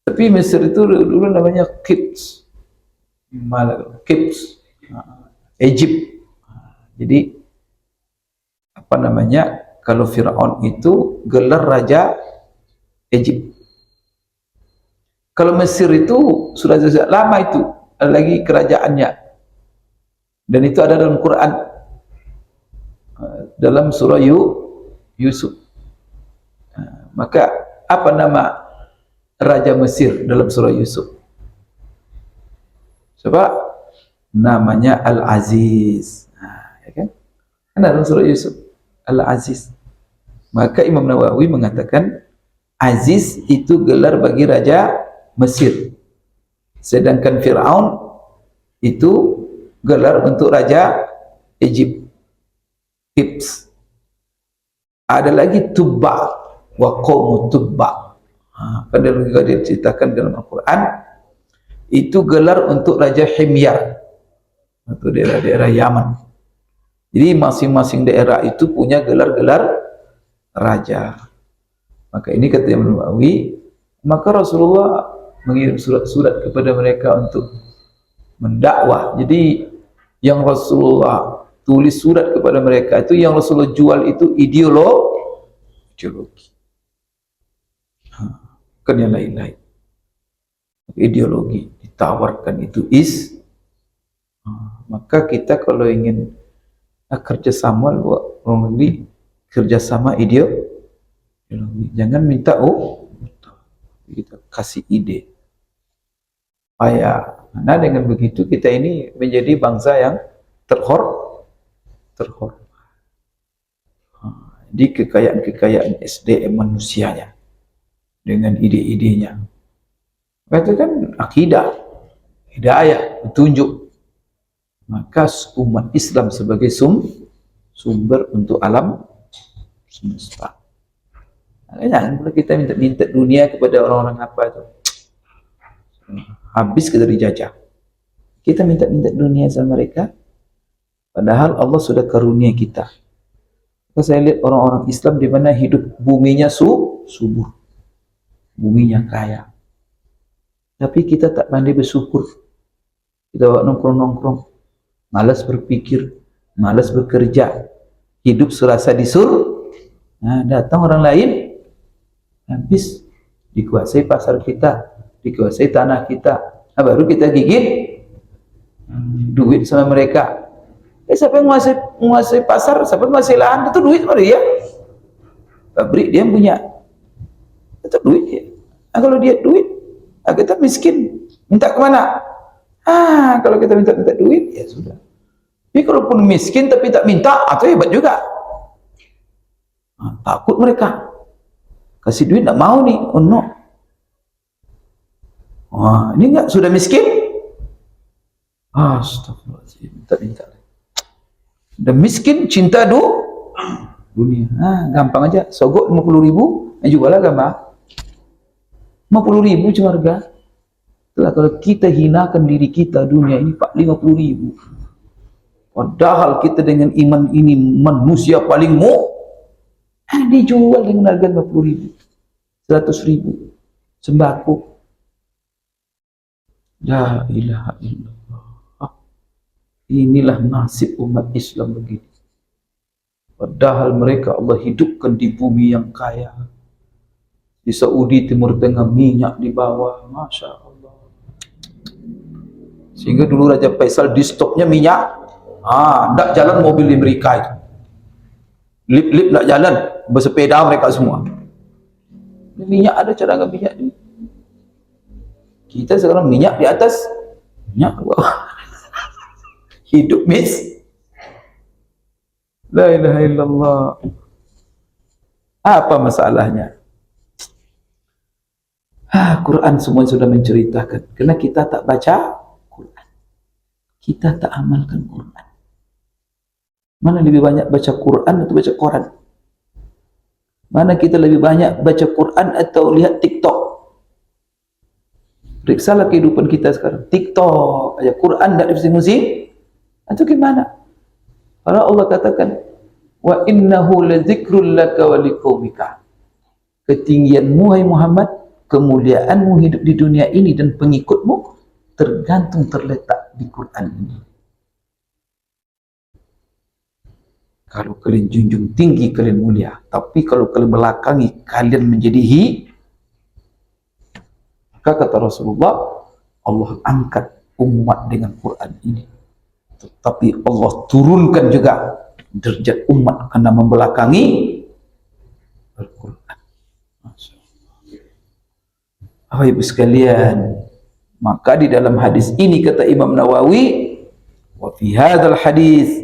Tapi Mesir itu dulu namanya Qips. Qips. Egypt. Jadi apa namanya, kalau Fir'aun itu gelar raja Egypt. Kalau Mesir itu sudah sejak lama, itu ada lagi kerajaannya, dan itu ada dalam Quran, dalam surah Yusuf. Maka apa nama raja Mesir dalam surah Yusuf? Sebab namanya Al-Aziz. Ya kan? Dalam surah Yusuf Al-Aziz. Maka Imam Nawawi mengatakan Aziz itu gelar bagi raja Mesir, sedangkan Fir'aun itu gelar untuk raja Egypt, Qips. Ada lagi Tubba wa qaumu Tubba. Pada juga diceritakan dalam Al-Quran, itu gelar untuk raja Himyar, atau daerah-daerah Yaman. Jadi masing-masing daerah itu punya gelar-gelar raja. Maka ini kata Imam Nawawi, maka Rasulullah mengirim surat-surat kepada mereka untuk mendakwah. Jadi yang Rasulullah tulis surat kepada mereka itu, yang Rasulullah jual itu ideologi. Kan yang lain-lain. Ideologi ditawarkan itu maka kita kalau ingin kerjasama orang negeri, kerjasama ideologi. Jangan minta kita kasih ide. Nah, dengan begitu kita ini menjadi bangsa yang terhormat. Di kekayaan SDM manusianya dengan ide-idenya. Itu kan akidah, hidayah, petunjuk. Maka umat Islam sebagai sumber untuk alam semesta. Jangan pula kita minta dunia kepada orang-orang apa itu. Habis kita dijajah. Kita minta dunia sama mereka, padahal Allah sudah karunia kita. Maka saya lihat orang-orang Islam di mana hidup buminya subur, buminya kaya, tapi kita tak pandai bersyukur. Kita nongkrong-nongkrong, malas berpikir, malas bekerja, hidup serasa disuruh. Nah, datang orang lain, habis dikuasai pasar kita, dikuasai tanah kita. Baru kita gigit duit sama mereka. Siapa yang menguasai pasar, siapa yang menguasai lahan, itu duit mana dia? Pabrik dia yang punya, itu duit dia. Nah, kalau dia duit, kita miskin, minta kemana? Kalau kita minta duit, ya sudah. Tapi kalaupun miskin tapi tak minta, atau hebat juga. Takut mereka. Kasih duit tak mau nih, oh no. Ini enggak sudah miskin? Astagfirullahaladzim, minta. Sudah miskin, cinta dunia. Gampang aja, sogok 50.000, jual lah gambar. 50.000 cuma harga. Setelah kalau kita hinakan diri kita dunia ini, Pak, 50.000. Padahal kita dengan iman ini manusia paling dijual dengan harga 50.000, 100.000 sembako. La ilaha illallah. Inilah nasib umat Islam begini. Padahal mereka Allah hidupkan di bumi yang kaya. Di Saudi Timur Tengah minyak di bawah, Masya Allah. Sehingga dulu Raja Faisal di stopnya minyak. Tak jalan mobil di Amerika itu. Lip tak jalan, bersepeda mereka semua. Minyak ada cadangan minyak ini. Kita sekarang minyak di atas, minyak ke bawah. Hidup la ilaha illallah. Apa masalahnya? Quran semua sudah menceritakan. Karena kita tak baca Quran, kita tak amalkan Quran. Mana lebih banyak baca Quran atau baca koran? Mana kita lebih banyak baca Quran atau lihat TikTok? Periksalah kehidupan kita sekarang. TikTok aja, Quran tak ada musim. Atau gimana? Kalau Allah katakan, wa innahu ladzikrul laka wa liqaumika. Ketinggianmu hai Muhammad, kemuliaanmu hidup di dunia ini dan pengikutmu tergantung terletak di Quran ini. Kalau kalian junjung tinggi, kalian mulia. Tapi kalau kalian belakangi, kalian menjadi maka kata Rasulullah, Allah angkat umat dengan Quran ini. Tetapi Allah turunkan juga derajat umat karena membelakangi Al-Quran. Bapak Ibu sekalian, maka di dalam hadis ini kata Imam Nawawi, wa fi hadzal hadis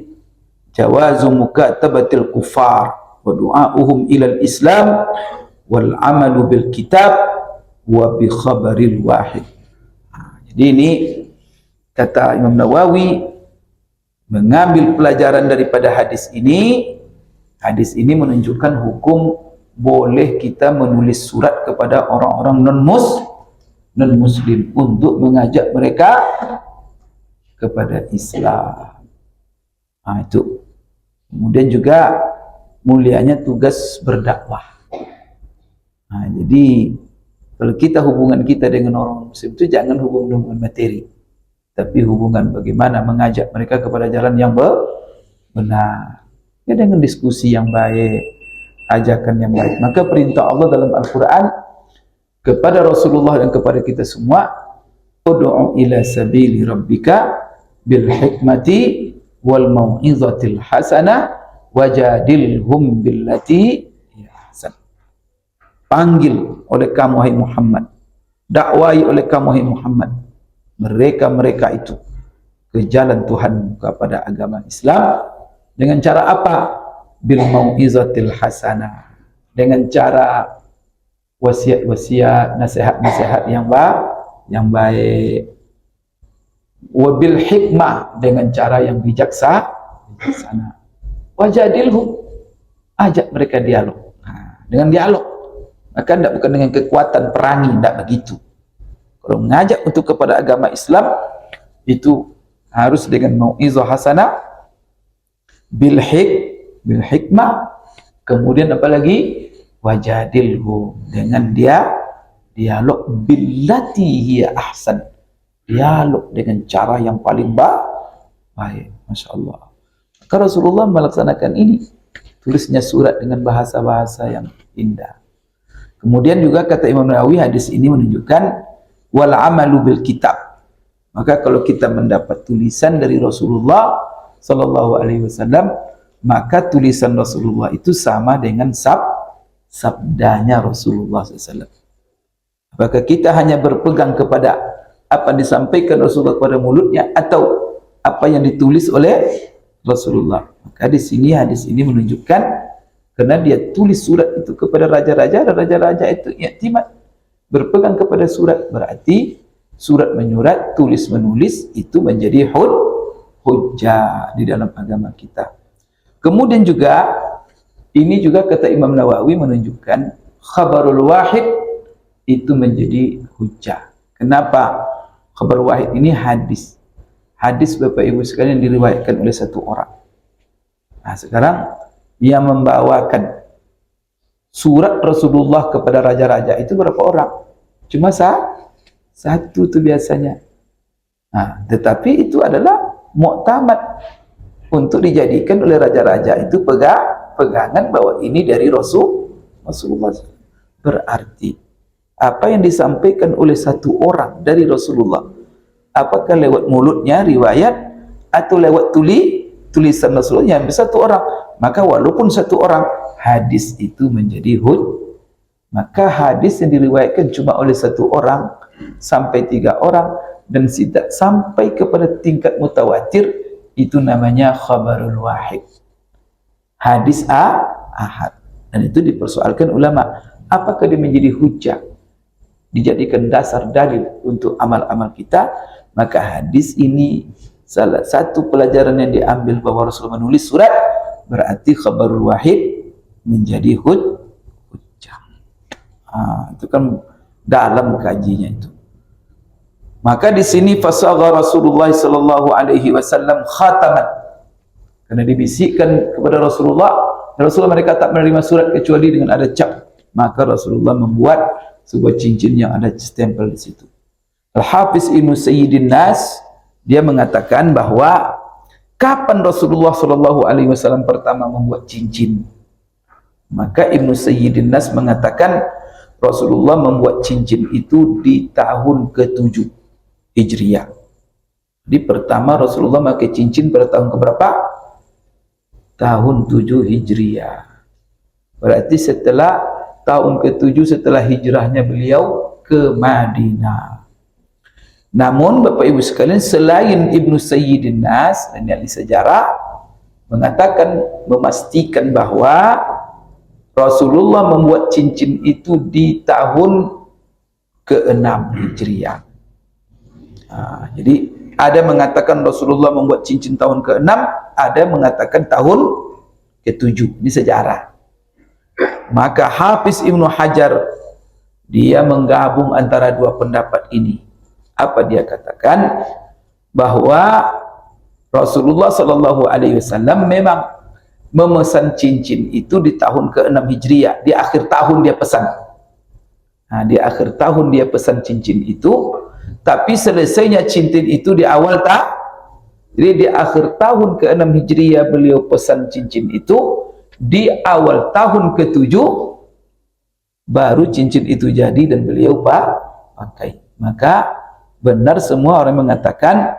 jawazu mukatabatil kufar wa du'auhum ilal islam wal amalu bil kitab wa bi khabaril wahid. Jadi ini kata Imam Nawawi mengambil pelajaran daripada hadis ini. Hadis ini menunjukkan hukum boleh kita menulis surat kepada orang-orang non-muslim untuk mengajak mereka kepada Islam. Itu. Kemudian juga mulianya tugas berdakwah. Jadi kalau kita hubungan kita dengan orang muslim itu jangan hubungan materi, tapi hubungan bagaimana mengajak mereka kepada jalan yang benar. Ya, dengan diskusi yang baik, ajakan yang baik. Maka perintah Allah dalam Al-Quran kepada Rasulullah dan kepada kita semua, ud'u ila sabili rabbika bil hikmati wal mau'izatil hasanah wajadilhum billati ahsan. Panggil oleh kamu hai Muhammad, dakwai oleh kamu hai Muhammad mereka itu ke jalan Tuhan, kepada agama Islam. Dengan cara apa? Bil mau'izatil hasanah, dengan cara wasiat-wasiat, nasihat-nasihat yang baik. Wabil hikmah, dengan cara yang bijaksana. Wajadilhum, ajak mereka dialog. Dengan dialog, maka tidak bukan dengan kekuatan perangi, tidak begitu. Kalau mengajak untuk kepada agama Islam itu harus dengan mau'izah hasanah, bil hikmah, kemudian apa lagi? Wajadilhum, dengan dia dialog billati hiya ahsan, dialog dengan cara yang paling baik. Masya Allah. Maka Rasulullah melaksanakan ini, tulisnya surat dengan bahasa-bahasa yang indah. Kemudian juga kata Imam Nawawi, hadis ini menunjukkan wal amalu bil kitab. Maka kalau kita mendapat tulisan dari Rasulullah, Sallallahu Alaihi Wasallam, maka tulisan Rasulullah itu sama dengan sabdanya Rasulullah SAW. Apakah kita hanya berpegang kepada apa yang disampaikan Rasulullah kepada mulutnya atau apa yang ditulis oleh Rasulullah? Maka di sini hadis ini menunjukkan karena dia tulis surat itu kepada raja-raja dan raja-raja itu i'timad, berpegang kepada surat, berarti surat menyurat, tulis menulis itu menjadi hujjah di dalam agama kita. Kemudian juga ini juga kata Imam Nawawi menunjukkan khabarul wahid itu menjadi hujjah. Kenapa? Khabar wahid ini hadis. Hadis Bapak Ibu sekalian diriwayatkan oleh satu orang. Nah, sekarang yang membawakan surat Rasulullah kepada raja-raja itu berapa orang? Cuma satu tu biasanya. Nah, tetapi itu adalah muktamad untuk dijadikan oleh raja-raja itu pegangan bahwa ini dari Rasulullah. Berarti apa yang disampaikan oleh satu orang dari Rasulullah, apakah lewat mulutnya riwayat atau lewat tulisan Rasulullah yang satu orang, maka walaupun satu orang, hadis itu menjadi maka hadis yang diriwayatkan cuma oleh satu orang sampai 3 orang dan tidak sampai kepada tingkat mutawatir, itu namanya khabarul wahid, hadis ahad. Dan itu dipersoalkan ulama, apakah dia menjadi hujjah, dijadikan dasar dalil untuk amal-amal kita? Maka hadis ini salah satu pelajaran yang diambil bahwa Rasulullah menulis surat, berarti khabarul wahid menjadi hujjah. Itu kan dalam kajinya itu. Maka di sini fasagha Rasulullah sallallahu alaihi wasallam khataman, karena dibisikkan kepada Rasulullah mereka tak menerima surat kecuali dengan ada cap, maka Rasulullah membuat sebuah cincin yang ada stempel di situ. Al-Hafiz Ibnu Sayyidin Nas dia mengatakan bahwa kapan Rasulullah sallallahu alaihi wasallam pertama membuat cincin? Maka Ibnu Sayyidin Nas mengatakan Rasulullah membuat cincin itu di tahun ke-7 Hijriah. Jadi pertama Rasulullah pakai cincin pada tahun keberapa? Tahun 7 Hijriah. Berarti setelah tahun ke-7 setelah hijrahnya beliau ke Madinah. Namun Bapak Ibu sekalian, selain Ibnu Sayyidin Nas dan ahli sejarah mengatakan, memastikan bahwa Rasulullah membuat cincin itu di tahun ke-6 Hijriah. Jadi ada mengatakan Rasulullah membuat cincin tahun ke-6, ada mengatakan tahun ke-7. Ini sejarah. Maka Hafiz Ibnu Hajar dia menggabung antara dua pendapat ini. Apa dia katakan? Bahwa Rasulullah sallallahu alaihi wasallam memang memesan cincin itu di tahun ke-6 Hijriah, di akhir tahun dia pesan. Di akhir tahun dia pesan cincin itu, tapi selesainya cincin itu di awal jadi di akhir tahun ke-6 Hijriah beliau pesan cincin itu, di awal tahun ke-7 baru cincin itu jadi dan beliau pakai. Maka benar semua orang mengatakan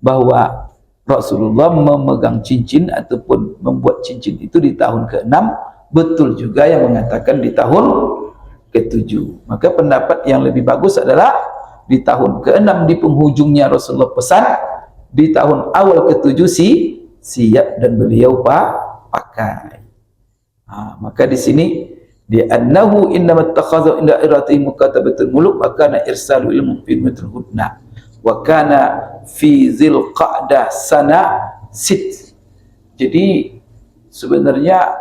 bahwa Rasulullah memegang cincin ataupun membuat cincin itu di tahun ke-6. Betul juga yang mengatakan di tahun ke-7. Maka pendapat yang lebih bagus adalah di tahun ke-6 di penghujungnya Rasulullah pesan, di tahun awal ke-7 siap dan beliau pakai. Maka di sini di annahu innamat takhadhu inda irati mukatabatul muluk wa kana irsalu ilmu fi mithl hudna wa kana fi Dzulqa'dah sana sit. Jadi sebenarnya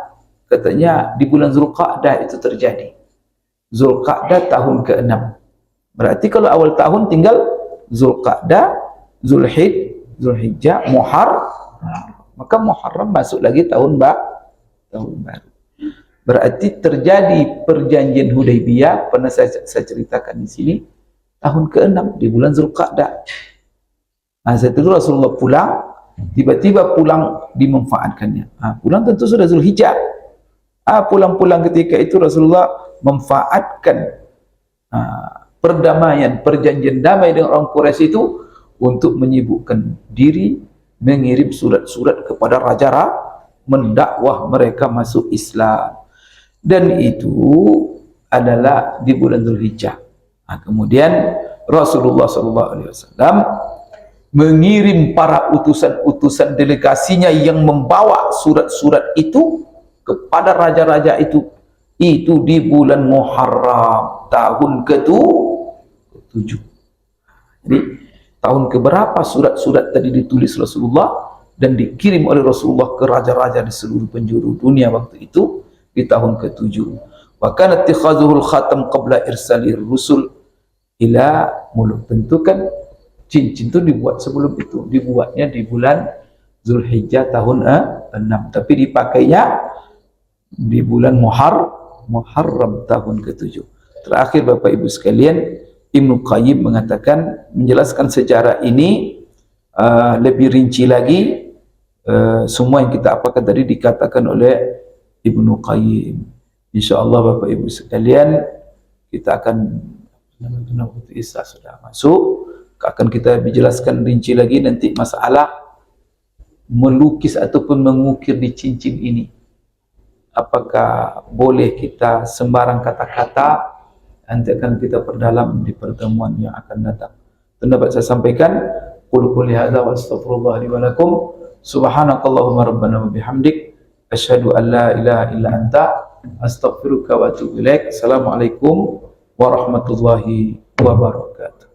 katanya di bulan Dzulqa'dah itu terjadi. Dzulqa'dah tahun ke-6. Berarti kalau awal tahun tinggal Dzulqa'dah, Dzulhijjah, Muharram. Maka Muharram masuk lagi tahun baru. Berarti terjadi perjanjian Hudaybiyah, pernah saya ceritakan di sini, tahun ke-6 di bulan Dzulqa'dah. Setelah Rasulullah pulang, tiba-tiba pulang dimanfaatkannya. Pulang tentu sudah Dzulhijjah. Pulang-pulang ketika itu Rasulullah memanfaatkan perdamaian, perjanjian damai dengan orang Quraisy itu untuk menyibukkan diri mengirim surat-surat kepada raja mendakwah mereka masuk Islam. Dan itu adalah di bulan Dzulhijjah. Nah, kemudian Rasulullah SAW mengirim para utusan-utusan delegasinya yang membawa surat-surat itu kepada raja-raja itu di bulan Muharram tahun ke-7. Jadi tahun keberapa surat-surat tadi ditulis Rasulullah dan dikirim oleh Rasulullah ke raja-raja di seluruh penjuru dunia waktu itu di tahun ke-7. Wa kana ittikhazuhul khatam qabla irsalir rusul ila muluk. Tentu kan cincin itu dibuat sebelum itu, dibuatnya di bulan Dzulhijjah tahun 6, tapi dipakainya di bulan Muharram tahun ke-7. Terakhir Bapak Ibu sekalian, Ibnu Qayyim mengatakan, menjelaskan sejarah ini lebih rinci lagi. Semua yang kita apakan tadi dikatakan oleh Ibnu Qayyim. InsyaAllah Bapak Ibu sekalian, kita akan waktu Isya sudah masuk, akan kita dijelaskan rinci lagi nanti masalah melukis ataupun mengukir di cincin ini. Apakah boleh kita sembarang kata-kata? Nanti akan kita perdalam di pertemuan yang akan datang. Itu dapat saya sampaikan. Qul qouli hadza wa astaghfirullah li wa lakum. Subhanakallahumma rabbana wa bihamdik asyhadu an la ilaha illa anta astaghfiruka wa atubu ilaik. Assalamualaikum warahmatullahi wabarakatuh.